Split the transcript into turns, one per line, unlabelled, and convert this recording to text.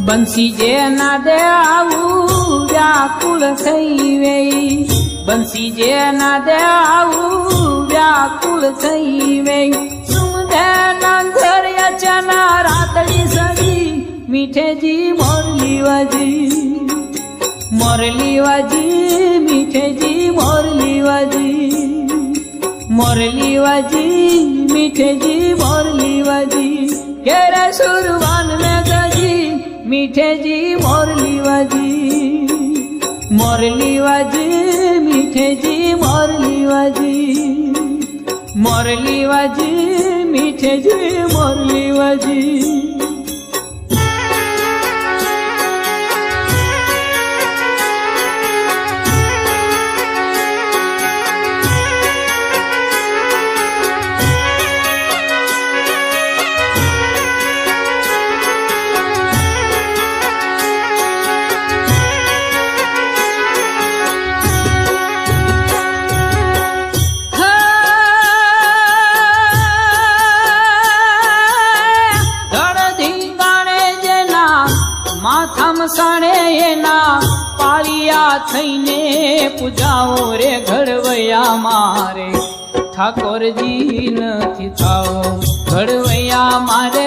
બંસી જે ના દે આવું વ્યાકુળ થઈ વેઈ, બંસી જે ના દે આવું વ્યાકુળ થઈ વેઈ, સુમદે નાંધર યચના રાતડી સડી, મીઠેજી મોરલી વાજી, મોરલી વાજી, મીઠેજી મોરલી વાજી, મોરલી વાજી, મીઠેજી મોરલી વાજી, કેરે સુરવાન में गजी, मीठेजी मोरली वाजी, मोरली वाजी, मीठेजी मोरली वाजी, मोरली वाजी, मीठेजी मोरली वाजी। માથામ સાણે એના પાળિયા થઈને પૂજાઓ રે ઘડવૈયા મારે, ઠાકોરજી નથી થાઓ ઘડવૈયા મારે,